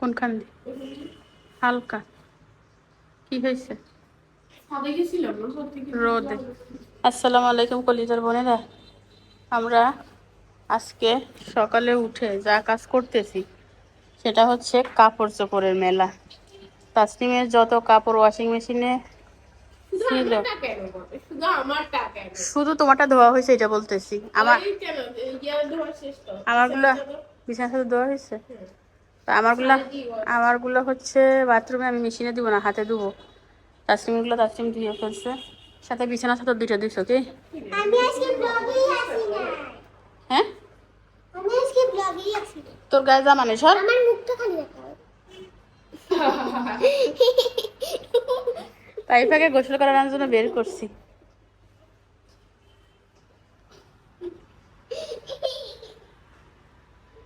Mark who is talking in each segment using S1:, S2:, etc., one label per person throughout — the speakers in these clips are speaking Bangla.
S1: কোনখান দিয়ে? হালকা কি হয়েছে? রোদে। আসসালামু আলাইকুম কলিজার বোনেরা, আমরা আজকে সকালে উঠে যা কাজ করতেছি সেটা হচ্ছে কাপড় চোপড়ের মেলা। তাসনিমের যত কাপড় ওয়াশিং মেশিনে ছিল, শুধু তোমারটা ধোয়া হয়েছে এটা বলতেছি। আমারগুলো বিছানা সাথে ধোয়া হয়েছে, আমারগুলো হচ্ছে বাথরুমে, আমি মেশিনে দিব না, হাতে ধুবো। তাসনিমগুলো তাসনিম ধুয়ে ফেলছে, সাথে বিছানা সাথে দুইটা দিছো কি? হ্যাঁ, তোর গায়ে জামা নেই, সর। তাইফাকে গোসল করানোর জন্য বের করছি।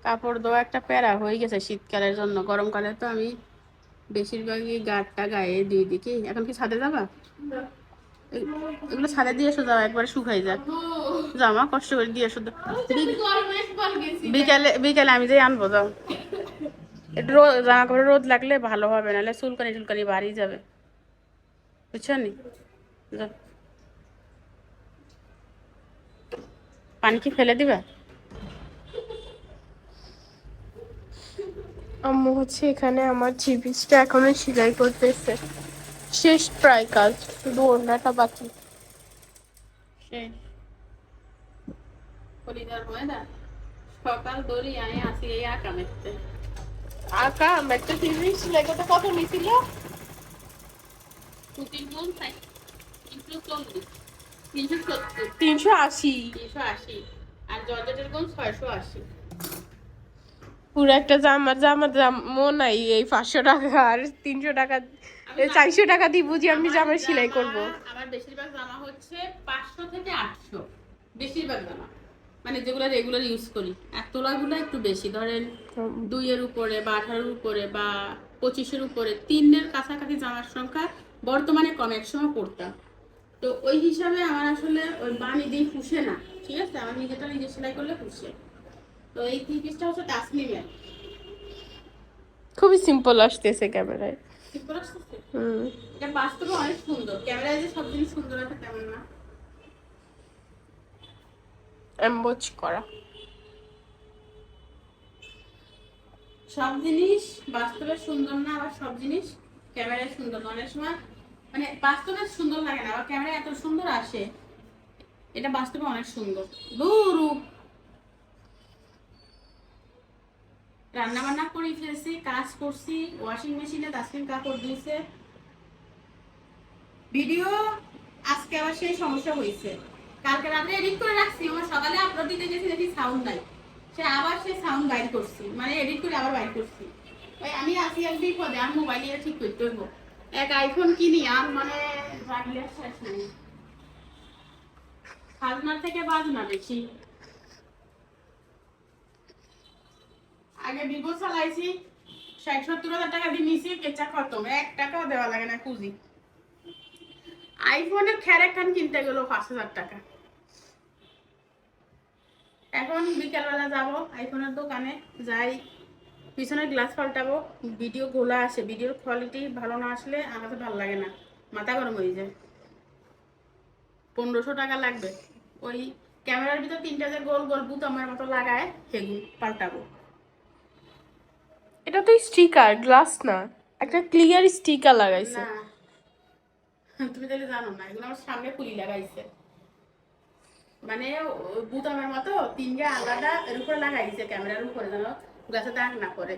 S1: কাপড় ধোয়া একটা প্যারা হয়ে গেছে শীতকালের জন্য। গরমকালে তো আমি বেশিরভাগই গাঢ়টা গায়ে দিয়ে দিই। কি এখন কি ছাদে যাবা? এগুলো ছাদে দিয়ে এসো, যাও একবারে শুকাই যাক। জামা কষ্ট করে দিয়ে এসো। বিকালে বিকালে আমি যাই আনবো, যাও। একটু রোদ, জামা কাপড়ে রোদ লাগলে ভালো হবে, নাহলে চুলকানি টুলকানি বাড়ি যাবে, বুঝছো নি? যাও। পানি কি ফেলে দিবা?
S2: আম্মু হচ্ছে এখানে আমার থ্রি পিসটা এখনো সেলাই করতেছে, শেষ প্রায় কাজ, শুধু ওড়নাটা বাকি।
S1: সকাল ধরি আমি আসি এই আঁকা মেখতে।
S2: আঁকা আমার একটা থ্রি পিস সেলাই করতে কত নিয়েছিল? 380।
S1: আর জর্জেটের গুণ 680।
S2: পুরো একটা জামার জামা নাই এই 500 টাকা আর 300 টাকা, 400 টাকা দিয়ে বুঝি আমি জামা সেলাই করবো।
S1: আমার বেশিরভাগ জামা হচ্ছে 500 থেকে 800, বেশিরভাগ জামা, মানে যেগুলো রেগুলার ইউজ করি। আর তোলাগুলো একটু বেশি, ধরেন 2 এর উপরে বা 18 এর উপরে বা 25 এর উপরে, 3 এর কাছাকাছি জামার সংখ্যা বর্তমানে কম, একসময় পড়তাম। তো ওই হিসাবে আমার আসলে ওই বানি দিয়ে পুষে না, ঠিক আছে? আমার নিজেটা নিজে সেলাই করলে পুষে। তো এই থ্রি পিসটা হচ্ছে তাসনিমের।
S2: খুবই সিম্পল আসতেছে ক্যামেরায়।
S1: সিম্পল আসছে। এটা বাস্তবে অনেক সুন্দর, ক্যামেরায় যে সব জিনিস সুন্দর আছে তেমন না।
S2: এমবোজ করা
S1: সব জিনিস বাস্তবে সুন্দর না, আবার সব জিনিস ক্যামেরায় সুন্দর। অনেক সময় মানে বাস্তবে সুন্দর লাগে না, আবার ক্যামেরায় এত সুন্দর আসে। এটা বাস্তবে অনেক সুন্দর। দুরু রান্না বান্না করে ফেলছি, কাজ করছি, ওয়াশিং মেশিনে তাসনিম কাপড় দিয়েছে। ভিডিও আজকে আবার সেই সমস্যা হয়েছে, কালকে রাতে এডিট করে রাখছি, আমার সকালে আপলোড দিতে গেছি, দেখি সাউন্ড নাই। আবার সেই সাউন্ড বাইর করছি, মানে এডিট করে আবার বাইর করছি। ওই আমি আসি এক বিপদে, আর মোবাইল নিয়ে ঠিক করতে হইব। এক আইফোন কিনি আর মানে রাখলে শেষ নেই, খাজনার থেকে বাজনা বেশি। আগে ভিভো চালাইছি, 60-70 হাজার টাকা দিয়ে নিছি, কেচা খতম, 1 টাকাও দেওয়া লাগে না পুঁজি। আইফোনের খের খান কিনতে গেল 5,000 টাকা। এখন বিকালবেলা যাব আইফোনের দোকানে, যাই পিছনের গ্লাস পাল্টাবো। ভিডিও গোলা আসে, ভিডিওর কোয়ালিটি ভালো না আসলে আমার ভালো লাগে না, মাথা গরম হয়ে যায়। 1500 টাকা লাগবে। ওই ক্যামেরার ভিতর 3টা যে গোল গোল বুতামের মতো লাগায় সেগুলো পাল্টাবো।
S2: এটা তো স্টিকার, গ্লাস না, একটা ক্লিয়ার স্টিকার লাগাইছে।
S1: না তুমি তাহলে জানো না, এগুলো আমার সামনে পুলি লাগাইছে, মানে বুতামের মতো 3টা আলাদা এর উপরে লাগাইছে, ক্যামেরার উপরে যেন গ্লাসে দাগ না করে।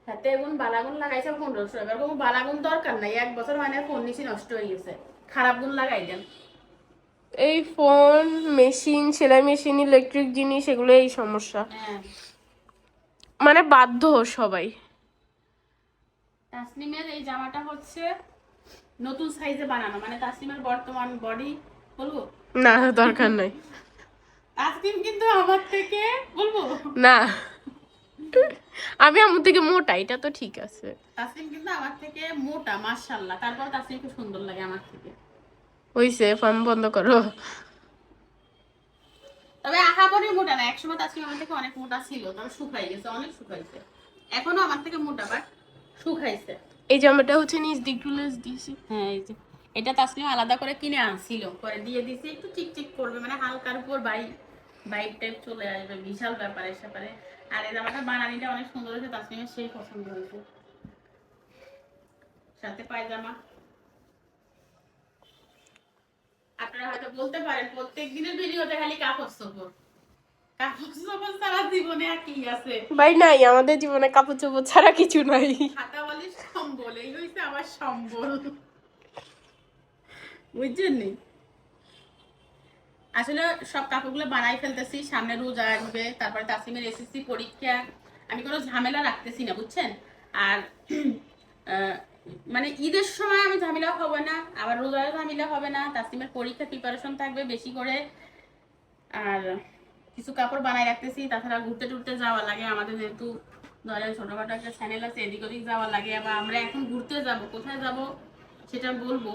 S1: হাতে এগুন বালাগুন লাগাইছে 1500। এবার কোনো বালাগুন দরকার নাই, 1 বছর মানে ফোন নিচে নষ্ট হয়ে গেছে, খারাপ গুণ লাগাই দেন।
S2: এই ফোন, মেশিন, সেলাই মেশিন, ইলেকট্রিক জিনিস, এগুলো এই সমস্যা, মানে বাধ্য সবাই।
S1: তাসনিমের এই জামাটা হচ্ছে নতুন সাইজে বানানো, মানে তাসনিমের বর্তমান বডি বলবো
S2: না, দরকার নাই।
S1: তাসনিম কিন্তু আমার থেকে বলবো
S2: না, আমি আমার থেকে মোটা, এটা তো ঠিক আছে।
S1: তাসনিম কিন্তু আমার থেকে মোটা, মাশাআল্লাহ। তারপর তাসনিম খুব সুন্দর লাগে আমার থেকে।
S2: হইছে, ফার্ম বন্ধ করো।
S1: তবে আহামরি মোটা না, একসময় তাসনিম আমার থেকে অনেক মোটা ছিল, তবে শুকাই গেছে, অনেক শুকাইছে। এখনো আমার থেকে মোটা, বাট শুকাইছে।
S2: এই জামাটা হচ্ছে নিচ দিক একটু লেস দিয়েছি।
S1: হ্যাঁ এই যে এটা তাসলিম আলাদা করে কিনে আনছিল, পরে দিয়ে দিছি, একটু চিকচিক করবে, মানে হালকার উপর বাইক টাইপ চলে আসবে, বিশাল ব্যাপারের ব্যাপারে। আর এই জামাটা বানানিটা অনেক সুন্দর হয়েছে, তাসলিমের সেই পছন্দ হয়েছে। সাথে পায়জামা। আপনারা হয়তো বলতে পারেন প্রত্যেক দিনের ভিডিওতে খালি কাপড় চোপড় ছাড়া জীবনে আর কি আছে?
S2: ভাই নাই, আমাদের জীবনে কাপড় চোপড় ছাড়া কিছু নাই।
S1: খাতা বালিশ সম্বল, এই হইছে আমার সম্বল, বুঝছেন নি? আসলে সব কাপড়গুলো বানাই ফেলতেছি, সামনে রোজা আসবে, তারপরে তাসলিমের এসএসসি পরীক্ষা, আমি কোনো ঝামেলা রাখতেছি না, বুঝছেন? আর মানে ঈদের সময় আমি ঝামেলা হবে না, আবার রোজার ঝামেলা হবে না, তাসলিমের পরীক্ষা প্রিপারেশন থাকবে বেশি করে। আর কিছু কাপড় বানাই রাখতেছি, তাছাড়া ঘুরতে টুরতে যাওয়া লাগে আমাদের, যেহেতু ধরেন ছোটখাটো একটা চ্যানেল আছে, এদিক ওদিক যাওয়া লাগে। আবার আমরা এখন ঘুরতে যাব, কোথায় যাব সেটা বলবো।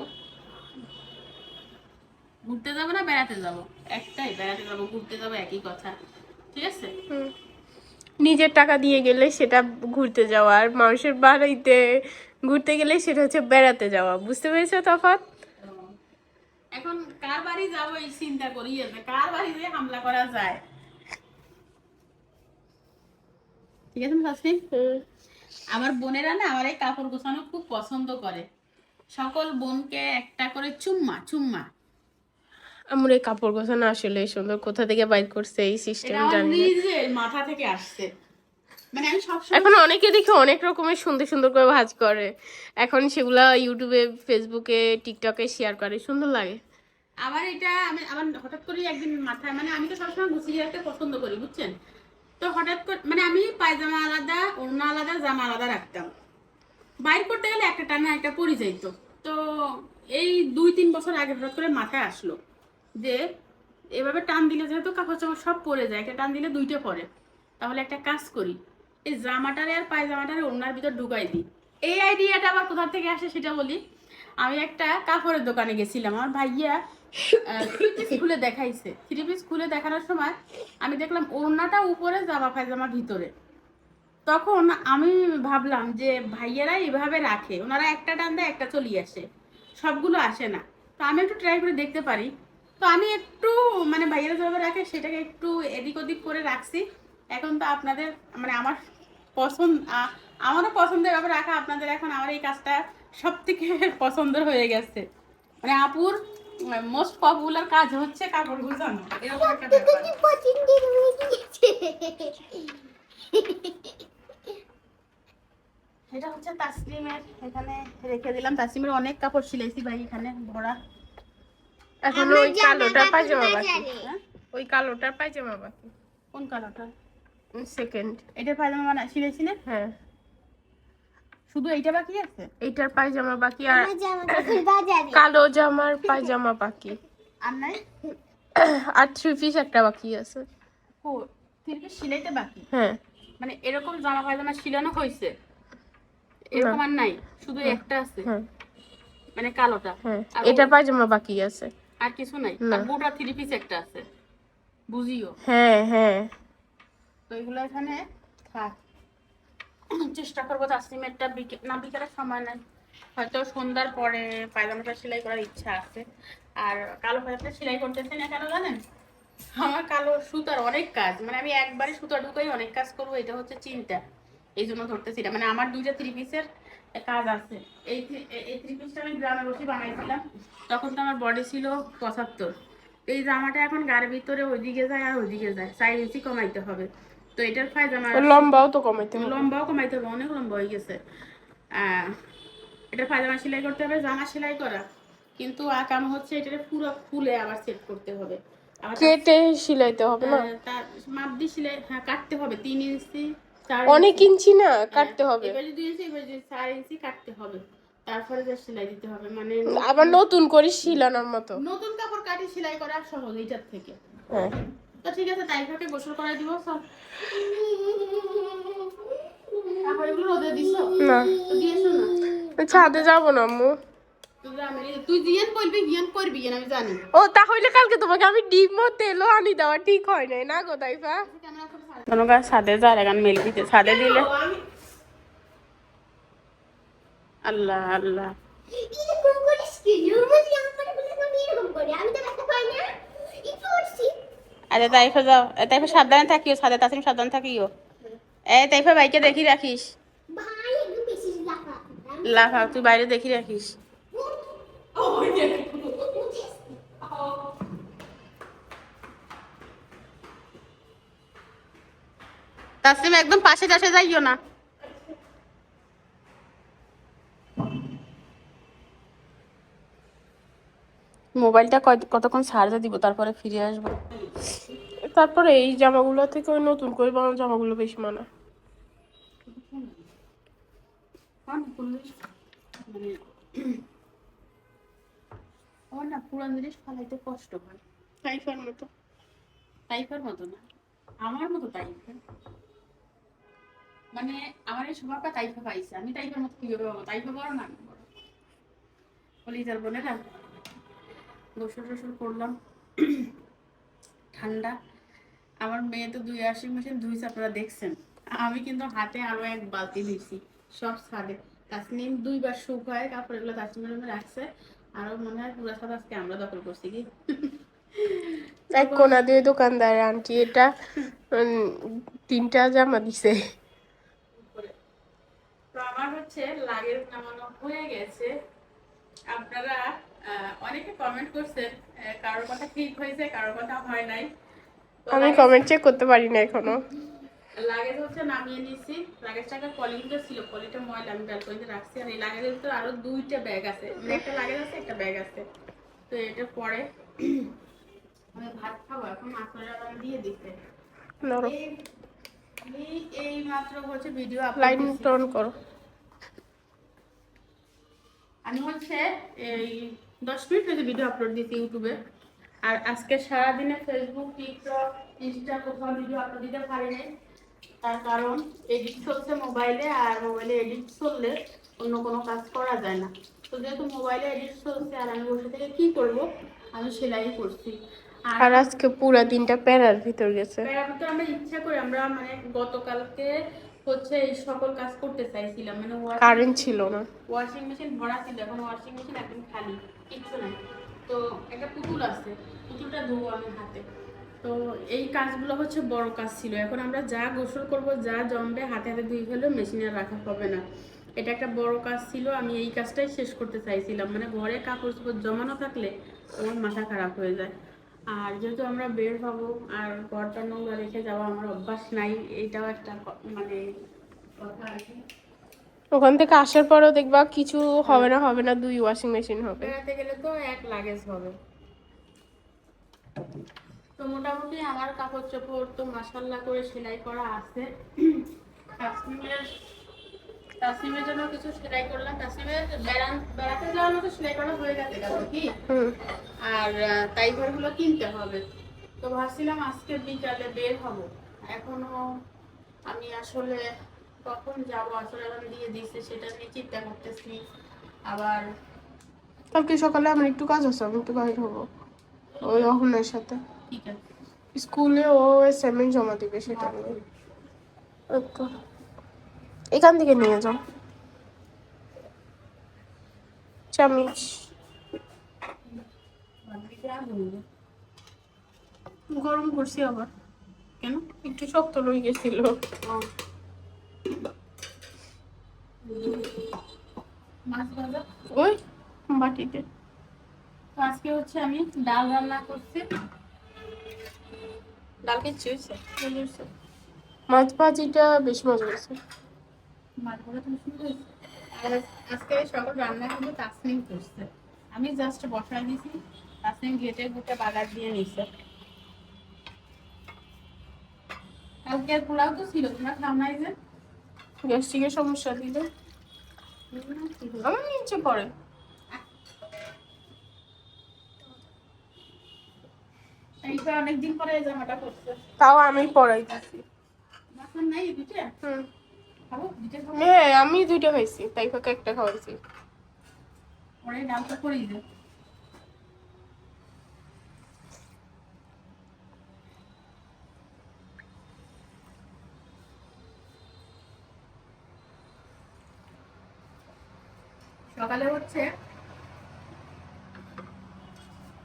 S1: ঘুরতে যাবো না বেড়াতে যাব? একটাই, বেড়াতে যাব ঘুরতে যাব একই কথা, ঠিক আছে?
S2: নিজের টাকা দিয়ে গেলে সেটা ঘুরতে যাওয়া, আর মানুষের বাড়িতে ঘুরতে গেলে সেটা হচ্ছে বেড়াতে যাওয়া। বুঝতে পেরেছো তফাৎ?
S1: এখন কার বাড়ি যাবো এই চিন্তা করি, কার বাড়িতে হামলা করা যায়, ঠিক আছে তাসলিম? আমার বোনেরা না আমার এই কাপড় গোছানো খুব পছন্দ করে, সকল বোনকে একটা করে চুম্মা চুম্মা।
S2: আমার এই কাপড় গোছানো আসলে সুন্দর, কোথা থেকে বাইর করছে এই সিস্টেম
S1: এটা আমার
S2: জানি না।
S1: নিজের মাথা থেকে আসছে, মানে আমি সবসময়
S2: এখন অনেকে দেখে অনেক রকমের সুন্দর সুন্দর করে ভাঁজ করে, এখন সেগুলা ইউটিউবে, ফেসবুকে, টিকটকে শেয়ার করে, সুন্দর লাগে।
S1: আমার এটা আমি আমার হঠাৎ করে একদিন মাথায়, মানে আমি তো সবসময় গুছিয়ে রাখতে পছন্দ করি, বুঝছেন? তো হঠাৎ করে মানে আমি পায়জামা আলাদা, ওড়না আলাদা, জামা আলাদা রাখতাম, বাইর করতে গেলে একটা টানা একটা পরি যাইতো। তো এই 2-3 বছর আগে হঠাৎ করে মাথায় আসলো যে এভাবে টান দিলে যেহেতু কাপড় চাপড় সব পরে যায়, একটা টান দিলে 2টা পরে, তাহলে একটা কাজ করি, এই জামাটারে আর পায়জামাটারে ওড়নার ভিতর ঢুকাই দিই। এই আইডিয়াটা আবার কোথা থেকে আসে সেটা বলি। আমি একটা কাপড়ের দোকানে গেছিলাম, আমার ভাইয়া 3 পিস খুলে দেখাইছে। 3 পিস খুলে দেখানোর সময় আমি দেখলাম ওড়নাটা উপরে, জামা পায়জামা ভিতরে। তখন আমি ভাবলাম যে ভাইয়েরা এভাবে রাখে, ওনারা একটা টান দেয় একটা চলিয়ে আসে, সবগুলো আসে না, তো আমি একটু ট্রাই করে দেখতে পারি। তো আমি একটু মানে ভাইয়েরা যেভাবে রাখে সেটাকে একটু এদিক ওদিক করে রাখছি। এখন তো আপনাদের মানে আমার পছন্দ, আমারও পছন্দের ভাবে রাখা, আপনাদের এখন আমার এই কাজটা সব থেকে পছন্দের হয়ে গেছে। মানে আপুর মোস্ট পপুলার কাজ হচ্ছে কাপড় গুছানো, এরকম একটা ব্যাপার। এটা হচ্ছে তাসলিমের, এখানে রেখে দিলাম। তাসলিমের অনেক কাপড় সিলাইছি ভাই, এখানে ভরা।
S2: এখন ওই কালোটার পায়জামা বাকি, ওই কালোটার পায়জামা বাকি।
S1: কোন কালারটা?
S2: সেকেন্ড।
S1: এটার পায়জামা সিলাইছি না?
S2: হ্যাঁ,
S1: শুধু এইটা বাকি আছে,
S2: এইটার পায়জামা বাকি, আর কালো জামার পায়জামা বাকি,
S1: আর নাই?
S2: আর 3 পিস একটা বাকি আছে।
S1: ও 3 পিস সিলাইতে বাকি?
S2: হ্যাঁ,
S1: মানে এরকম জামা পায়জামা সিলানো হয়েছে, এরকম আর নাই, শুধু একটা আছে,
S2: হ্যাঁ,
S1: মানে কালোটা।
S2: হ্যাঁ, এটার পায়জামা বাকি আছে,
S1: আর কিছু নাই? আর গোটা 3 পিস একটা আছে, বুঝিও।
S2: হ্যাঁ হ্যাঁ।
S1: তো এগুলো এখানে থাক, চেষ্টা করবো তাসলিমেরটা বিকেলের সময় নাই, হয়তো সন্ধ্যার পরে পায়জামাটা সেলাই করার ইচ্ছা আছে। আর কালো পায়জামাটা সেলাই করতেছি না কেন জানেন? আমার কালো সুতার অনেক কাজ, মানে আমি একবারে সুতা ঢুকাই অনেক কাজ করবো, এটা হচ্ছে চিন্তা, এই জন্য ধরতেছি না। মানে আমার 2টা 3 পিসের কাজ আছে। এই 3 পিসটা আমি গ্রামে বসে বানাইছিলাম, তখন তো আমার বডি ছিল 75। এই জামাটা এখন গায়ের ভিতরে ওইদিকে যায় আর ওইদিকে যায়, 4 ইঞ্চি কমাইতে হবে। তো এটার পায়জামা
S2: লম্বাও তো কমাইতে হবে,
S1: লম্বাও কমাইতে হবে, অনেক লম্বা হয়ে গেছে। এটা পায়জামা সেলাই করতে হবে, জামা সেলাই করা, কিন্তু কাম হচ্ছে এটা পুরো খুলে আবার সেট করতে হবে, আবার
S2: কেটে সিলাইতে হবে না?
S1: তার মাপ দিয়ে সেলাই, হ্যাঁ কাটতে হবে 3 ইঞ্চি 4
S2: অনেক ইঞ্চি না, কাটতে হবে।
S1: এবারে 2 ইঞ্চি, এবারে 4 ইঞ্চি কাটতে হবে, তারপরে যা সেলাই দিতে হবে। মানে
S2: আবার নতুন করে সিলানোর মতো।
S1: নতুন কাপড় কাটি সেলাই করা সহজ এইটার থেকে।
S2: হ্যাঁ,
S1: তো ঠিক আছে, তাইফাকে গোসল করাই দিব সব। তারপর এগুলো রোদে দিছো
S2: না
S1: তো দিয়েছো না?
S2: ছাদে যাবো না আম্মু।
S1: তুই জিয়ান করবি, জ্ঞান করবি আমি জানি।
S2: ও তাহলে কালকে তোমাকে আমি ডিম তেলও আনি দেওয়া ঠিক হয় নাই না গো তাইফা?
S1: ছাদে যা এখন মেলবিতে ছাদে দিলে আল্লাহ আল্লাহ।
S3: এরকম করে স্কিল মধ্যে আমার বলে আমি এরকম করি, আমি তো ব্যথা পাই না, একটু করছি।
S1: আরে তাইফা যাও, তাইফা সাবধানে থাকিও, সাথে তাসিম সাবধানে থাকিও। তাইফা বাইকে দেখি রাখিস।
S3: ভাই একটু বেশি লাফা।
S1: লাফা তুই বাইরে দেখি রাখিস। তাসিম একদম পাশে টাশে যাইও না। মোবাইলটা কতক্ষণ চার্জে দিব, তারপরে ফিরে আসবো।
S2: তারপরে এই জামাগুলো থেকে ওই নতুন করে বানানো জামাগুলো বেশি মানায়।
S1: আমার না পুরান জিনিস ফালাইতে কষ্ট হয়।
S2: টাইফার মতো।
S1: টাইপের মতো না, আমার মতো টাইপের। মানে আমার এই স্বভাবটা টাইপে পাইছে, আমি টাইপের মতো কিভাবে পাবো? টাইপে বড় না আমি বড়। বলি যার বোনেরা, গোসল টোসল করলাম, ঠান্ডা। আমার মেয়ে তো 2 ওয়াশিং মেশিন ধুইছে, আপনারা দেখছেন। আমি কিন্তু হাতে আরো 1 বালতি ধুইছি, সব ছাদে। তাসনিম 2বার শুকায় কাপড়গুলো তাসনিমের রুমে রাখছে। আরো মনে হয় পুরা ছাদ আজকে আমরা দখল করছি কি।
S2: এক কোনা দিয়ে দোকানদার আন্টি এটা 3টা জামা দিছে।
S1: তো আমার হচ্ছে লাগেজ নামানো হয়ে গেছে। আপনারা অনেকে কমেন্ট করছেন, কারোর কথা ঠিক হয়েছে, কারোর কথা হয় নাই। তো
S2: আমি কমেন্ট চেক করতে পারি না এখনো।
S1: লাগেজ হচ্ছে নামিয়ে নিয়েছি। লাগেজটাকে পলিথিনটা ছিল, পলিটা ময়লা, আমি ব্যালকনিতে রাখছি। আর এই লাগেজের ভিতরে আরো 2টা ব্যাগ আছে, মানে একটা লাগেজ আছে, একটা ব্যাগ আছে। তো এটা পরে আমি ভাত খাবো, এখন মাছটা দিয়ে দিতে।
S2: ধরো
S1: এই মাত্র হচ্ছে ভিডিও
S2: লাইন
S1: আপলোড
S2: টন করো।
S1: আমি হচ্ছে এই 10 মিনিট হয়েছে ভিডিও আপলোড দিয়েছি ইউটিউবে। আর আজকে সারাদিনে ফেসবুক, টিকটক, ইনস্টা কোথাও ভিডিও আপলোড দিতে পারি নাই। তার কারণ এডিট চলছে মোবাইলে, আর মোবাইলে এডিট চললে অন্য কোনো কাজ করা যায় না। তো যেহেতু মোবাইলে এডিট চলছে আর আমি বসে থেকে কি করব, আমি সেলাই করছি।
S2: আর আজকে পুরো দিনটা প্যারার ভিতর গেছে।
S1: তো আমরা ইচ্ছা করে আমরা মানে গতকালকে হচ্ছে এই সকল কাজ করতে চাইছিলাম, মানে
S2: কারেন্ট ছিল না।
S1: ওয়াশিং মেশিন ভরা ছিল, এখন ওয়াশিং মেশিন একদম খালি, কিচ্ছু নাই। তো একটা পুতুল আছে, পুতুলটা ধোবো আমি হাতে। তো এই কাজগুলো হচ্ছে বড় কাজ ছিল। এখন আমরা যা গোসল করব, যা জমবে হাতে হাতে ধুয়ে ফেললে মেশিনে রাখা হবে না। এটা একটা বড় কাজ ছিল, আমি এই কাজটাই শেষ করতে চাইছিলাম। মানে ঘরে কাপড় চোপড় জমানো থাকলে আমার মাথা খারাপ হয়ে যায়। আর যেহেতু আমরা বের হবো, আর ঘরটা নোংরা রেখে যাওয়া আমার অভ্যাস নাই, এটাও একটা মানে কথা আর কি।
S2: ওখান থেকে আসার পরও দেখবা কিছু হবে না, হবে না, 2 ওয়াশিং মেশিন হবে।
S1: বেড়াতে গেলে তো 1 লাগেজ হবে। তো মোটামুটি আমার কাপড় চোপড় তো মাশাআল্লাহ করে সেলাই করা আছে। তাসনিমের জন্য কিছু সেলাই করলাম। তাসনিমের বেড়াতে যাওয়ার মতো সেলাই করা হয়ে গেছে কি। আর টাইভারগুলো কিনতে হবে। তো ভাবছিলাম আজকে বিকালে বের হব। এখনো আমি আসলে কখন যাব, আসলে আমি দিয়ে দিয়েছি সেটা নিয়ে চিন্তা করতেছি। আবার
S2: কালকে সকালে আমার একটু কাজ আছে, আমি একটু বাইরে হবো ওই অহনের সাথে।
S1: ঠিক আছে,
S2: স্কুলে ও অ্যাসাইনমেন্ট জমা দিবে, সেটা নিয়ে একটু এখান থেকে নিয়ে যাও চামিচ। গরম করছি আবার,
S1: কেন?
S2: একটু শক্ত রয়ে গেছিল
S1: মাছ ভাজা
S2: ওই বাটিতে।
S1: তো আজকে হচ্ছে আমি ডাল রান্না করছি। ডাল কিচ্ছু হয়েছে,
S2: মাছ ভাজিটা বেশ মজা হয়েছে।
S1: মাছ ভাজা তুমি শুরু হয়েছে। আর আজকে সকল রান্না কিন্তু তাসনিম করছে, আমি জাস্ট বসাই দিয়েছি। তাসনিম ঘেটে ঘুটে বাগার দিয়ে নিছে। কালকের পোলাও তো ছিল, তোমরা খাও নাই যে?
S2: গ্যাস্ট্রিকের সমস্যা দিলে আমার নিচে পড়ে।
S1: এইটা অনেকদিন পরে এই জামাটা করছে।
S2: তাও আমি পড়াই দিছি।
S1: মাখন নাই দুইটা? খাবো দুইটা খাবো।
S2: হ্যাঁ আমি 2টা খাইছি, তাই ফাঁকে একটা খাওয়াইছি।
S1: পরে ডালটা করেই দে। সকালে হচ্ছে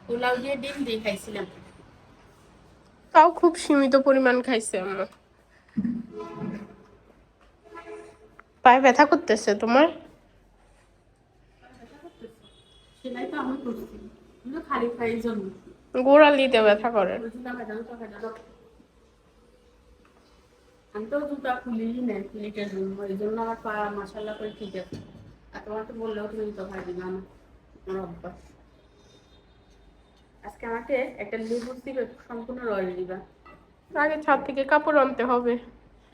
S1: পোলাও দিয়ে ডিম দিয়ে খাইছিলাম।
S2: তাও খুব সীমিত পরিমাণ খাইছে আম্মু। পায়ে ব্যথা করতেছে তোমার?
S1: সেটাই তো আমি করছি, কিন্তু খালি খাইয়ের জন্য।
S2: গোড়ালিতে ব্যথা করে।
S1: আমি তো জুতা খুলিই না লিটের জন্য, এই জন্য আমার পা মাসাল্লাহ করে ঠিক আছে। আর তোমার তো বললেও তুমি জুতা খাই দিবা না, আমার অভ্যাস। আজকে আমাকে একটা লেবু সিগারেট সম্পূর্ণ রয়েল দিবা।
S2: আগে ছাদ থেকে কাপড় আনতে হবে।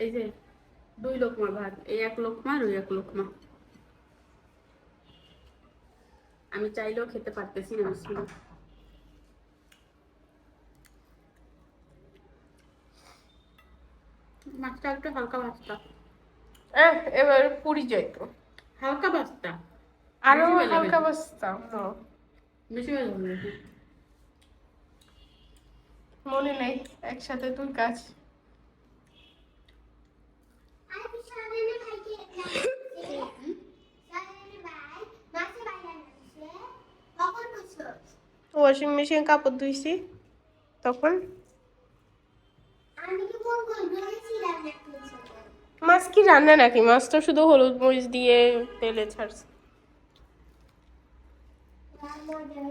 S1: এই যে 2 লোকমা ভাত, এই 1 লোকমা আর ওই 1 লোকমা। আমি চাইলেও খেতে পারতেছি না। বিসমিল্লাহ। মাছটা একটু হালকা ভাজটা,
S2: এবার পুরি যাইতো।
S1: হালকা ভাজটা,
S2: আরো
S1: বেশি ভাজা
S2: হালকা
S1: হয়েছে।
S2: বাসতাম।
S1: বেশি ভাজা হয়েছে।
S2: মনে নেই একসাথে তুই কাজ।
S3: আর বিশালের ভাইকে সালের ভাই মাছে বাইরে আনছে কখন বুঝছো?
S2: ওয়াশিং মেশিন কাপড় ধুইছি তখন।
S3: আমি কি কোন কোন বলেছি রান্না করেছি?
S2: মাছ কি রান্না নাকি? মাছ তো শুধু হলুদ মরিচ দিয়ে তেলে ছাড়ছে।
S3: রান্না দেওয়া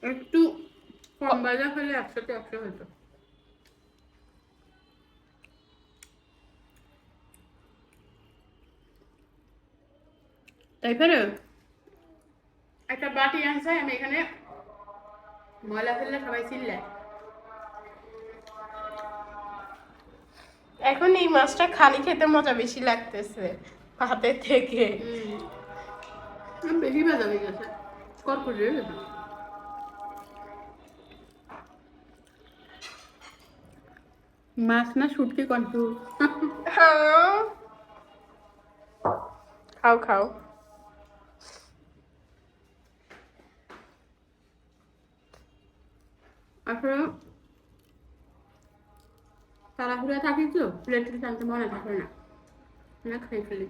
S1: একটু কম ভাজা হলে 100তে 100 হতো। তারপরে একটা বাটি আনছে, আমি এখানে ময়লা ফেললে সবাই চিল্লায়।
S2: এখন এই মাছটা খালি খেতে মজা বেশি লাগতেছে হাতের থেকে।
S1: বেশি ভাজা হয়ে গেছে, কড়কড়ি হয়ে গেছে। মাছ না শুটকি কন্ট্রোল।
S2: হ্যাঁ। খাও খাও।
S1: আসলে তাড়াহুড়া থাকি তো, প্লেটে টানতে মনে থাকে না, না খাই ফেলি।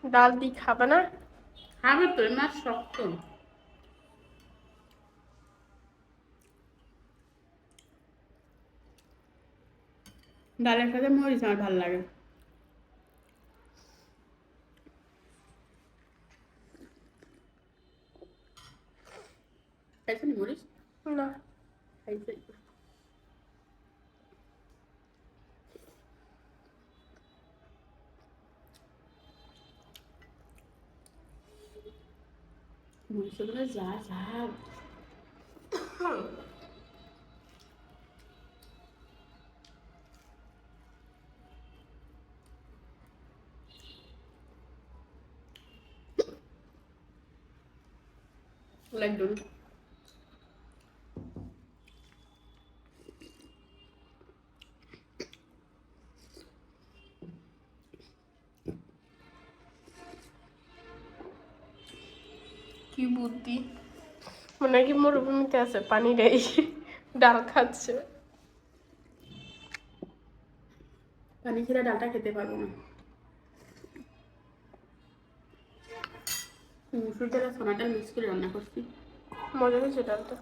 S2: ডাল দিয়ে খাবে না?
S1: খাবে তো, মাছ শক্ত। ডালের সাথে মরিচ আমার ভালো লাগে। খাইছো নি মরিচ?
S2: না।
S1: খাইছে। মরিচগুলো যা ঝাল। লাগবে না।
S2: কি বুদ্ধি! মনে হয় কি মরুভূমিতে আছে, পানি নেই, ডাল খাচ্ছে।
S1: পানি ছেড়ে ডালটা খেতে পারবো না। মুসুর ডাল আর ছোলা ডাল মিক্স করে রান্না করছি।
S2: মজা হয়েছে ডালটা।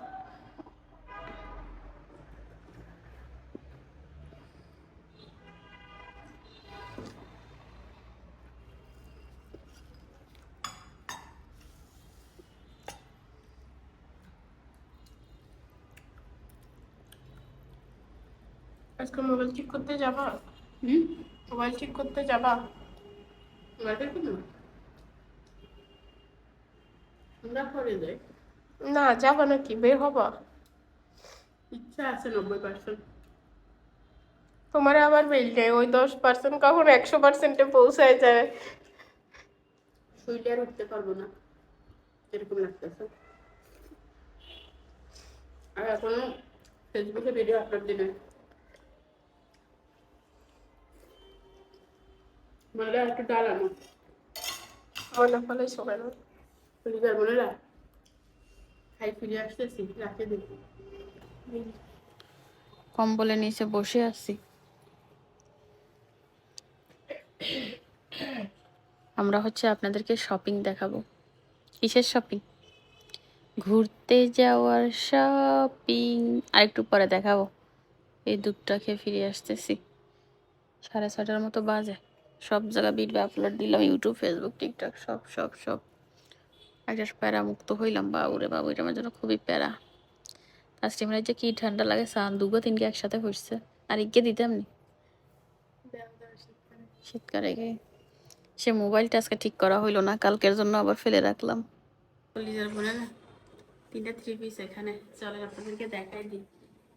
S2: আজকে মোবাইল ঠিক করতে যাবা? মোবাইল ঠিক করতে যাবা?
S1: গল্পের কোনো আমরা করে যাই।
S2: না, যাবা নাকি? বের হবা?
S1: ইচ্ছা আছে 90%।
S2: তোমার আবার বেলটে ওই 10% কখন 100%-এ পৌঁছায় যায়।
S1: শুইলে আর উঠতে পারবো না এরকম লাগতেছে। আর এখনো ফেসবুকে ভিডিও আপলোড দিই নাই। মানে একটু ডাল আনো,
S2: মনে ফলে শোনে না।
S1: ফ্রিজার মনে রাখ। খাই ফিরে আসতেছি, রাখে দিই। কম্বলের নিচে বসে আছি। আমরা হচ্ছে আপনাদেরকে শপিং দেখাবো। কিসের শপিং? ঘুরতে যাওয়ার শপিং। আর একটু পরে দেখাবো। এই দুধটা খেয়ে ফিরে আসতেছি, 6:30টার মতো বাজে। সব জায়গায় ভিডিও আপলোড দিলাম, ইউটিউব, ফেসবুক, টিকটক, সব সব সব। একটা প্যারা মুক্ত হইলাম। বাবুরে বাবু, এটা আমার জন্য খুবই প্যারা। কাস্টমারের যে কি ঠান্ডা লাগে, সান 2-3 একসাথে হচ্ছে। আর ইকে দিতাম নি শীতকালে গিয়ে। সে মোবাইলটা আজকে ঠিক করা হইলো না, কালকের জন্য আবার ফেলে রাখলাম। কলিজার বোনের 3টা 3 পিস এখানে, চলেন আপনাদেরকে দেখাই দিই।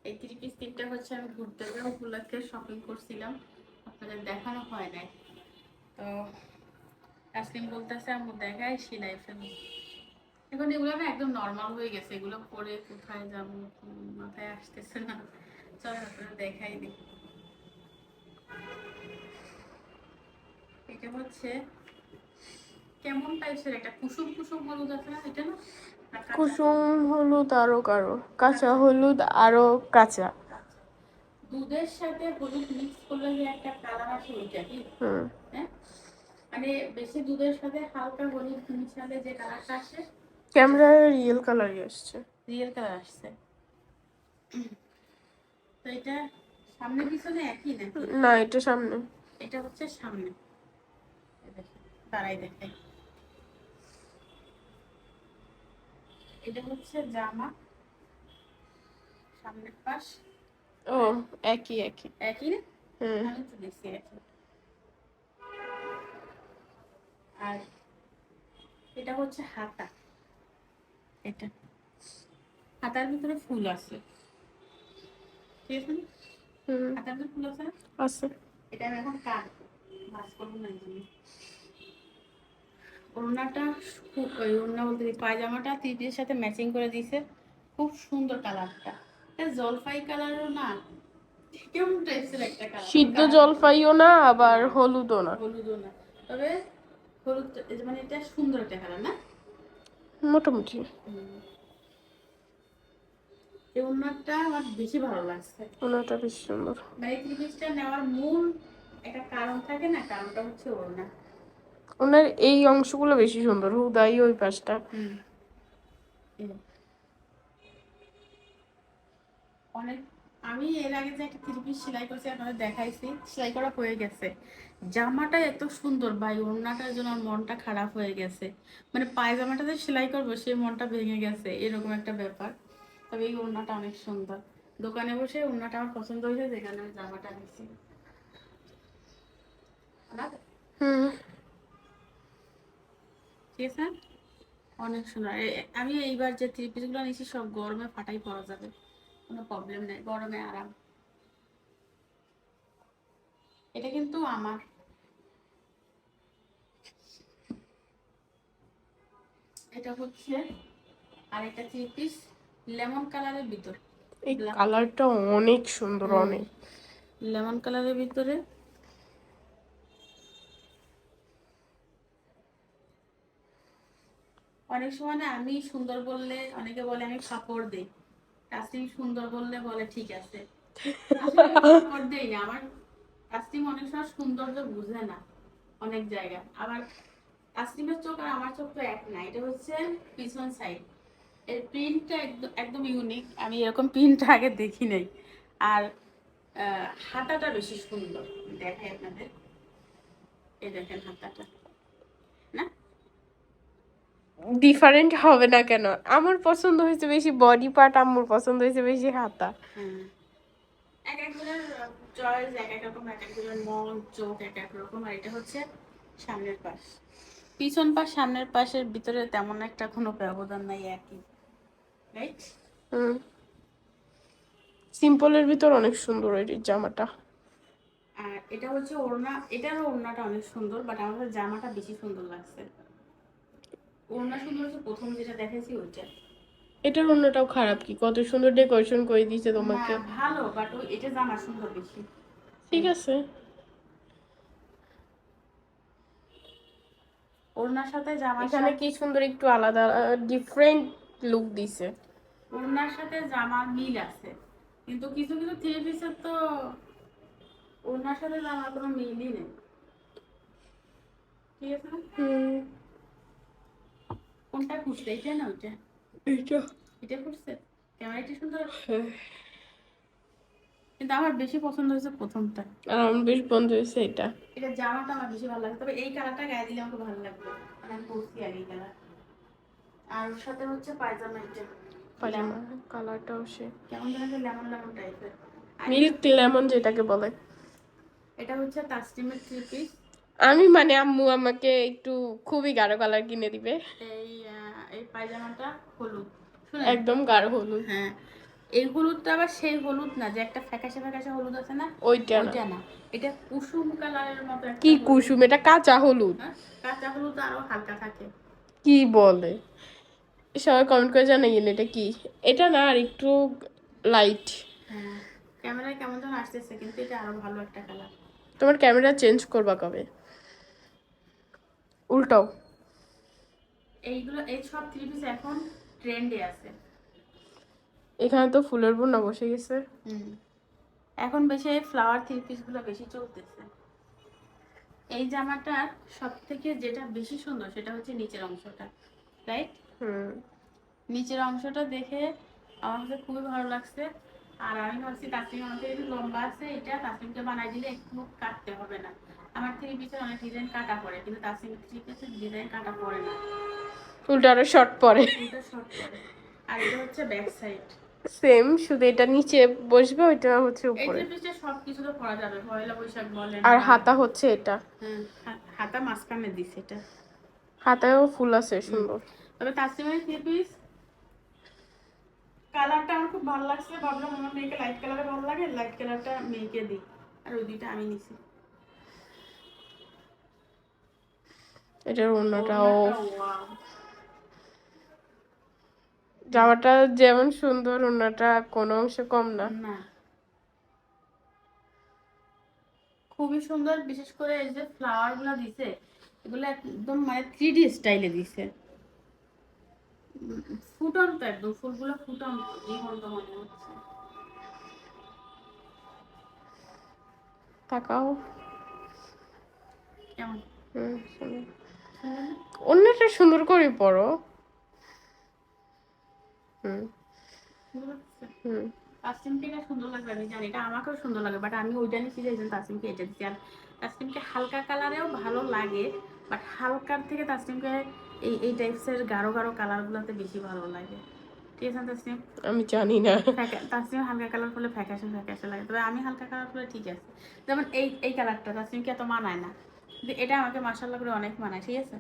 S1: এই 3 পিস 3টা হচ্ছে আমি ঘুরতে যাওয়া উপলক্ষে শপিং করছিলাম, আপনাদের দেখানো হয় নাই। তো আজকিন বলতেছে আমি দেখাই সেলাই ফেলি। এখন এগুলো না একদম নর্মাল হয়ে গেছে, এগুলো পরে কোথায় যাব মাথায় আসতেছে না। চলেন আপনাদের দেখাই দিই। এটা হচ্ছে কেমন টাইপের একটা কুসুম কুসুম হলুদ আছে না, এটা না? না কাঁচা
S2: কুসুম হলুদ আরো কারো, কাঁচা হলুদ আরো কাঁচা।
S1: দুধের সাথে হলুদ মিক্স করলে যে একটা কালার আসে, ওইটা কি?
S2: হুম।
S1: হ্যাঁ, মানে বেশি দুধের সাথে হালকা হলুদ মিশালে যে কালারটা আসে,
S2: ক্যামেরায় রিয়েল কালারই আসছে।
S1: রিয়েল কালার আসছে। তো এটা সামনে পিছনে একই নাকি?
S2: না, এটা সামনে।
S1: এটা হচ্ছে সামনে। এই দেখেন, দাঁড়াই দেখাই। এটা হচ্ছে জামা, সামনের পাশ।
S2: ও, একই একই।
S1: একই না?
S2: হুম।
S1: আমি তো দেখছি একই। আর এটা হচ্ছে হাতা। এটা হাতার ভিতরে ফুল আছে, ঠিক আছে না?
S2: হুম।
S1: হাতার ভিতরে ফুল আছে না?
S2: আছে।
S1: এটা আমি এখন কাটবো, ভাঁজ করবো না এই জন্য। ওড়নাটা খুব, ওই ওড়না বলতে কি, পায়জামাটা 3 পিসের সাথে ম্যাচিং করে দিয়েছে। খুব সুন্দর কালারটা। এটা জলপাই কালারও না, কেমন টাইপের একটা
S2: সিদ্ধ
S1: কালার।
S2: জলপাইও না, আবার হলুদও না।
S1: হলুদও না, তবে হলুদ মানে এটা সুন্দর একটা কালার না?
S2: মোটামুটি।
S1: এই ওড়নাটা আমার বেশি ভালো লাগছে।
S2: ওনাটা বেশ সুন্দর।
S1: মানে 3 পিসটা নেওয়ার মূল একটা কারণ থাকে না, কারণটা হচ্ছে ওড়না।
S2: ওনার এই অংশগুলো বেশি সুন্দর, হুদাই ওই পাশটা।
S1: অনেক, আমি এর আগে যে একটা 3 পিস সেলাই করছি আপনাদের দেখাইছি, সেলাই করা হয়ে গেছে। জামাটা এত সুন্দর ভাই, ওড়নাটার জন্য আমার মনটা খারাপ হয়ে গেছে। মানে পায়জামাটা যে সেলাই করবো সেই মনটা ভেঙে গেছে, এরকম একটা ব্যাপার। তবে এই ওড়নাটা অনেক সুন্দর। দোকানে বসে ওড়নাটা আমার পছন্দ হয়েছে, যেখানে আমি জামাটা নিচ্ছি।
S2: হুম।
S1: ঠিক আছে, অনেক সুন্দর। আমি এইবার যে 3 পিসগুলো নিয়েছি সব গরমে ফাটাই পরা যাবে, কোনো প্রবলেম নেই, গরমে আরাম। এটা কিন্তু আমার, এটা হচ্ছে আর একটা 3 পিস লেমন কালারের ভিতর।
S2: এই কালারটা অনেক সুন্দর, অনেক।
S1: লেমন কালারের ভিতরে অনেক সময় না আমি সুন্দর বললে অনেকে বলে আমি কাপড় দেই, কাস্টিং সুন্দর বললে বলে ঠিক আছে। আসলে আমি কাপড় দেই না, আমার কাস্টিং অনেক সময় সৌন্দর্য বুঝে না অনেক জায়গায়। আবার কাস্টিংয়ের চোখ আর আমার চোখ তো এক না। এটা হচ্ছে পিছন সাইড, এর প্রিন্টটা একদম একদম ইউনিক, আমি এরকম প্রিন্ট আগে দেখি নাই। আর হাতাটা বেশি সুন্দর, দেখাই আপনাদের। এই দেখেন হাতাটা, না
S2: ডিফারেন্ট হবে না কেন? আমার পছন্দ হয়েছে বেশি বডি পার্ট, আম্মুর পছন্দ হয়েছে বেশি হাতা।
S1: এক একজনের চয়েস এক এক রকম, এক একজনের মন চোখ এক এক রকম। আর এটা হচ্ছে সামনের পাশ, পিছন পাশ সামনের পাশের ভিতরে তেমন একটা কোনো ব্যবধান নাই, একই, রাইট?
S2: হুম। সিম্পলের ভিতর অনেক সুন্দর এই জামাটা।
S1: আর এটা হচ্ছে ওড়না, এটারও ওড়নাটা অনেক সুন্দর, বাট আমার কাছে জামাটা বেশি সুন্দর লাগছে। ওড়না সুন্দর হচ্ছে প্রথম যেটা দেখেছি ওইটা।
S2: এটার অন্যটাও খারাপ কি, কত সুন্দর ডেকোরেশন করে দিয়েছে তোমাকে।
S1: না ভালো, বাট এটা জামা সুন্দর বেশি।
S2: ঠিক আছে।
S1: ওড়নার সাথে জামার
S2: এখানে কি সুন্দর একটু আলাদা ডিফারেন্ট লুক দিছে।
S1: ওড়নার সাথে জামার মিল আছে, কিন্তু কিছু কিছু থ্রি পিসের তো ওনার সাথে আমার কোনো মিলই নেই, ঠিক আছে না? কোনটা খুঁজছে, এটা না ওইটা?
S2: এইটা
S1: এটা খুঁজছে, ক্যামেরাটি সুন্দর আছে। কিন্তু আমার বেশি পছন্দ হয়েছে প্রথমটা।
S2: আর আমার বেশ বন্ধ হয়েছে এটা।
S1: এটা জামাটা আমার বেশি ভালো লাগে, তবে এই কালারটা গায়ে দিলে আমাকে ভালো লাগবে, মানে আমি পরছি আগে এই কালার। আর ওর সাথে হচ্ছে পায়জামা, এটা
S2: পাজামা কালারটাও সে
S1: কেমন যেন লেমন লেমন টাইপের।
S2: মিল্ক লেমন যেটাকে বলে।
S1: এটা হচ্ছে তাসলিমের থ্রি পিস।
S2: আমি মানে আম্মু আমাকে একটু খুবই গাঢ় কালার কিনে দিবে,
S1: এই পায়জামাটা হলুদ, শুনে
S2: একদম গাঢ় হলুদ।
S1: হ্যাঁ, এই হলুদটা আবার সেই হলুদ না যে একটা ফ্যাকাশে ফ্যাকাশে হলুদ আছে না,
S2: ওইটা না।
S1: ওইটা না, এটা কুসুম কালারের মতো একটা
S2: কি
S1: হলুদ।
S2: কুসুম? এটা কাঁচা হলুদ।
S1: হ্যাঁ, কাঁচা হলুদ আরো হালকা থাকে।
S2: কি বলে? সবাই কমেন্ট করে জানাইয়েন এটা কি। এটা না, আর একটু লাইট।
S1: হ্যাঁ, ক্যামেরায় কেমন যেন আসতেছে, কিন্তু এটা আরো ভালো একটা কালার।
S2: তোমার ক্যামেরা চেঞ্জ করবা কবে? উল্টাও।
S1: এইগুলো এই সব থ্রি পিস এখন ট্রেন্ডে আছে।
S2: এখানে তো ফুলের বন্যা বসে গেছে।
S1: এখন বেশি এই ফ্লাওয়ার থ্রি পিস গুলো বেশি চলতেছে। এই জামাটার সব থেকে যেটা বেশি সুন্দর সেটা হচ্ছে নিচের অংশটা, রাইট? নিচের অংশটা দেখে আমার কাছে খুবই ভালো লাগছে। আর আমি ভাবছি তাসলিম আমাকে একটু লম্বা আছে, এটা তাসলিমকে বানাই দিলে একটু কাটতে হবে না। আমার থ্রি পিসের অনেক ডিজাইন কাটা পড়ে, কিন্তু তাসলিম থ্রি পিসের ডিজাইন কাটা পড়ে না,
S2: উল্টা আরো শর্ট পরে।
S1: এটা শর্ট পড়ে। আর এটা হচ্ছে ব্যাক সাইড,
S2: সেম, শুধু এটা নিচে বসবে, ওইটা হচ্ছে
S1: এই
S2: উপরে।
S1: থ্রি পিসটা সব কিছু তো পরা যাবে, পয়লা বৈশাখ বলেন।
S2: আর হাতা হচ্ছে এটা।
S1: হ্যাঁ, হাতা মাঝখানে দিছে এটা।
S2: হাতায়ও ফুল আছে সুন্দর।
S1: তবে তাসলিমের থ্রি পিস কালারটা আমার খুব ভালো লাগছে, ভাবলাম আমার মেয়েকে লাইট কালারে ভালো লাগে, লাইট কালারটা মেয়েকে দিই, আর ওই দুইটা আমি নিছি।
S2: এটার অন্যটাও,
S1: ওয়াও,
S2: জামাটা যেমন সুন্দর অন্যটা কোনো অংশে কম না।
S1: না খুবই সুন্দর, বিশেষ করে এই যে ফ্লাওয়ার গুলো দিছে, এগুলো একদম মানে 3D স্টাইলে দিছে। ফুটন্ত, একদম ফুলগুলো ফুটন্ত, জীবন্ত মনে হচ্ছে।
S2: তাকাও।
S1: কেমন
S2: সুন্দর।
S1: সুন্দর না?
S2: অন্যটা সুন্দর করে পরো।
S1: সুন্দর লাগছে?
S2: হুম
S1: তাসলিমকে এটা সুন্দর লাগবে আমি জানি, এটা আমাকেও সুন্দর লাগে, বাট আমি ওইটা নিচ্ছি যে এই জন্য তাসলিমকে এটা দিচ্ছি। আর তাসলিমকে হালকা কালারেও ভালো লাগে, বাট হালকার থেকে তাসলিমকে এই টাইপসের গাঢ় গাঢ় কালারগুলোতে বেশি ভালো লাগে, ঠিক আছে না তাসলিম?
S2: আমি জানি না।
S1: তাসলিম হালকা কালার করলে ফ্যাকাশে ফ্যাকাশে লাগে, তবে আমি হালকা কালার করলে ঠিক আছে। যেমন এই কালারটা তাসলিমকে এত মানায় না, কিন্তু এটা আমাকে মাশাআল্লাহ করে অনেক মানায়, ঠিক আছে?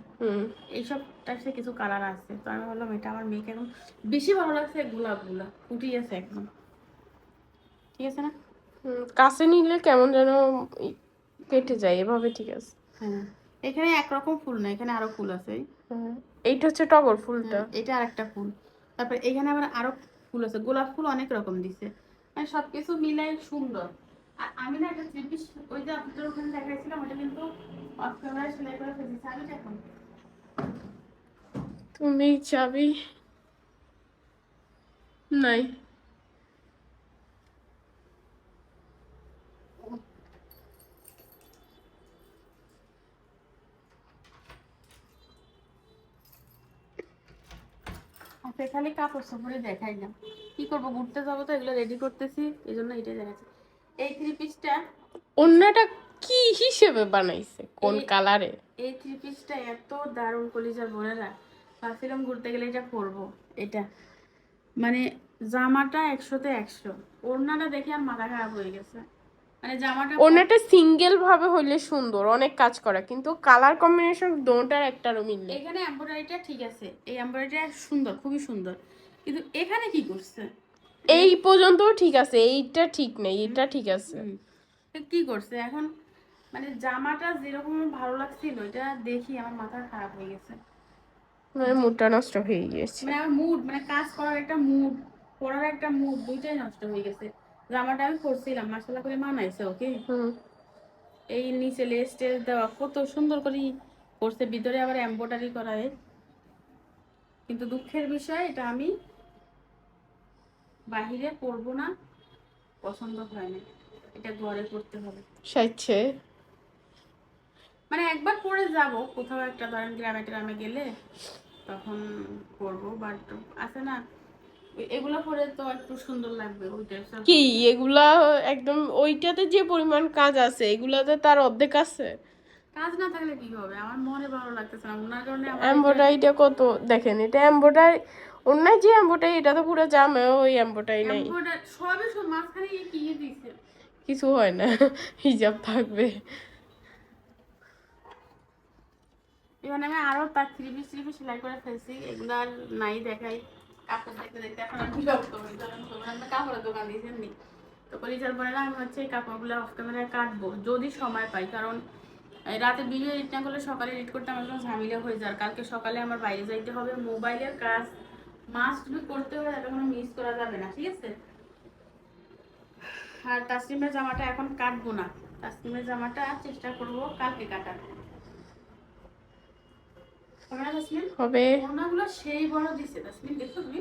S1: এইসব টাইপসের কিছু কালার আছে, তো আমি ভাবলাম এটা আমার মেয়েকে এখন বেশি ভালো লাগছে, গোলাপগুলা ফুটিয়েছে একদম, ঠিক আছে না?
S2: কাছে নিলে কেমন যেন কেটে যায়, এভাবে ঠিক আছে।
S1: হ্যাঁ, এখানে একরকম ফুল না, এখানে আরো ফুল আছে।
S2: এইটা হচ্ছে টগর ফুলটা।
S1: এটা আরেকটা ফুল, তারপর এখানে আবার আরো ফুল আছে, গোলাপ ফুল অনেক রকম দিছে, মানে সবকিছু মিলাই সুন্দর। আর আমি না একটা থ্রি পিস ওই যে আপনাদের ওখানে দেখাইছিলাম, ওটা কিন্তু অফ ক্যামেরায় সেলাই করে ফেলেছি, আমি এখন
S2: তুমি চাবি নাই?
S1: আচ্ছা, খালি কাপড় সাপড়ে দেখাই না, কি করবো, ঘুরতে যাবো তো, এগুলো রেডি করতেছি, এই জন্য এটাই দেখাচ্ছি। এই থ্রি পিসটা,
S2: অন্যটা কি হিসেবে বানাইছে, কোন কালারে?
S1: এই থ্রি পিসটা এত দারুণ, কলিজার বোনেরা, ভাবছিলাম ঘুরতে গেলে এটা পরবো। এটা মানে জামাটা 100-তে 100, ওড়নাটা দেখে আর মাথা খারাপ হয়ে গেছে, মানে জামাটা
S2: অন্যটা সিঙ্গেল ভাবে হইলে সুন্দর, অনেক কাজ করা, কিন্তু কালার কম্বিনেশন দোটার একটারও মিল নেই।
S1: এখানে এমব্রয়ডারিটা ঠিক আছে, এই এমব্রয়ডারিটা সুন্দর, খুবই সুন্দর, কিন্তু এখানে কি করছে?
S2: এই পর্যন্ত ঠিক আছে, এইটা ঠিক নেই, এটা ঠিক আছে।
S1: কি করছে এখন, মানে জামাটা যেরকম ভালো লাগছিল, এটা দেখি আমার মাথা খারাপ হয়ে গেছে,
S2: মানে মুডটা নষ্ট হয়ে গিয়েছে।
S1: মানে আমার মুড, মানে কাজ করার একটা মুড, পড়ার একটা মুড, দুইটাই নষ্ট হয়ে গেছে। জামাটা আমি পরছিলাম, মাশাআল্লাহ করে মানাইছে ওকে, এই নিচে লেস টেস দেওয়া কত সুন্দর করে করছে, ভিতরে আবার এমব্রয়ডারি করা, কিন্তু দুঃখের বিষয় এটা আমি বাহিরে পরবো না, পছন্দ হয় না, এটা ঘরে করতে হবে।
S2: সাইচ্ছে
S1: মানে একবার পরে যাব কোথাও একটা, ধরেন গ্রামে ট্রামে গেলে তখন করবো, বাট আছে না এগুলো পরে তো একটু সুন্দর লাগবে ওই ড্রেসটা।
S2: কি এগুলা একদম ওইটাতে যে পরিমাণ কাজ আছে এগুলাতে তার অর্ধেক আছে।
S1: কাজ না থাকলে কি হবে, আমার মনে ভালো লাগতেছে না ওনার কারণে আমার
S2: এমব্রয়ডারিটা কত দেখেন, এটা এমব্রয়ডারি অন্যায় যে এমব্রয়ডারি এটা তো পুরো জামে ওই এমব্রয়ডারি নাই,
S1: সবে সব মাঝখানে কি দিয়েছে।
S2: কিছু হয় না, হিজাব থাকবে।
S1: এখানে আমি আরো তার 3 পিস সেলাই করে ফেলছি, এগুলো আর নাই দেখাই। কাপড় দেখতে দেখতে এখন আমি বিরক্ত হই, কারণ তোমরা আমরা কাপড়ের দোকান দিয়েছেন নি তো পরিচার পরে না, আমি হচ্ছে এই কাপড়গুলো অফ ক্যামেরায় কাটবো যদি সময় পাই, কারণ এই রাতে ভিডিও এডিট না করলে সকালে এডিট করতে আমার জন্য ঝামেলা হয়ে যায়। কালকে সকালে আমার বাইরে যাইতে হবে, মোবাইলের কাজ মাস্ট বি করতে হবে, এটা কোনো মিস করা যাবে না, ঠিক আছে। আর তাসলিমের জামাটা এখন কাটবো না, তাসলিমের জামাটা চেষ্টা করব কালকে কাটার। হবে না তাসলিম?
S2: হবে।
S1: ওড়নাগুলো সেই বড় দিছে তাসলিম, দেখছো তুমি?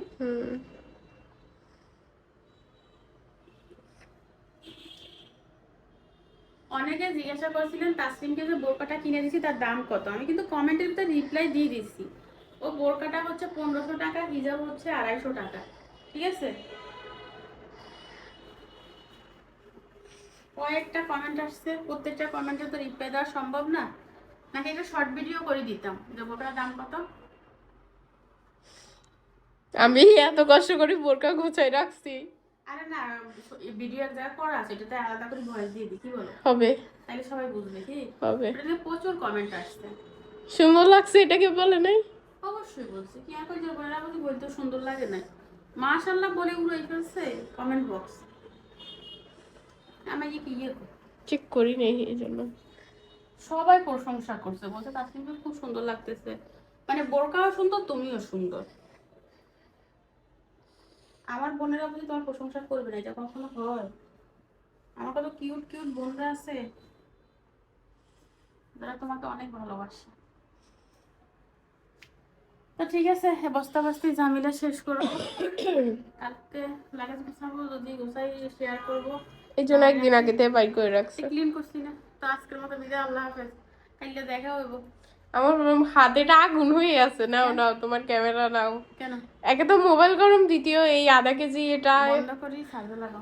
S1: অনেকে জিজ্ঞাসা করছিলেন তাসলিমকে যে বোরকাটা কিনে দিয়েছি তার দাম কত, আমি কিন্তু কমেন্টের ভিতরে রিপ্লাই দিয়ে দিচ্ছি। ও বোরকাটা হচ্ছে 1500 টাকা, হিজাব হচ্ছে 250 টাকা, ঠিক আছে। কয়েকটা কমেন্ট আসছে, প্রত্যেকটা কমেন্টে তো রিপ্লাই দেওয়া সম্ভব না, নাকি একটা শর্ট ভিডিও করে দিতাম যে বোরকাটার দাম কত।
S2: আমি এত কষ্ট করে বোরকা গোছাই রাখছি।
S1: আরে না, ভিডিও এক জায়গায় করা আছে, এটাতে আলাদা করে ভয়েস দিয়ে দিই, কি বলো?
S2: হবে
S1: তাহলে সবাই বুঝবে কি।
S2: হবে।
S1: এটাতে প্রচুর কমেন্ট আসছে।
S2: সুন্দর লাগছে এটাকে বলে নাই?
S1: অবশ্যই বলছি, কি আর যে বলে রাখবো, বলতে সুন্দর লাগে না, মাশাআল্লাহ বলে উড়ে ফেলছে কমেন্ট বক্স। আমি কি
S2: চেক করি নাই এই জন্য।
S1: সবাই প্রশংসা করছে, বলছে তাসলিমকে খুব সুন্দর লাগতেছে, মানে বোরকাও সুন্দর তুমিও সুন্দর। আমার বোনেরা বলি তোমার প্রশংসা করবে না, এটা কখনো হয়? আমার কত কিউট কিউট বোনরা আছে যারা তোমাকে অনেক ভালোবাসে। তো ঠিক আছে, বস্তা বস্তি ঝামেলা শেষ করবো, কালকে লাগেজ গুছাবো, যদি গুছাই শেয়ার করবো।
S2: এই জন্য একদিন আগে থেকে বাইর করে রাখছে।
S1: ক্লিন করছি না তো, আজকের মতো বিদায়, আল্লাহ হাফেজ, কালকে দেখা হইব।
S2: আমার হাতেটা আগুন হয়ে আছে। নাও নাও তোমার ক্যামেরা নাও।
S1: কেন?
S2: একে তো মোবাইল গরম, দ্বিতীয় এই আধা কেজি এটা
S1: বন্ধ করি, সাজে লাগাও।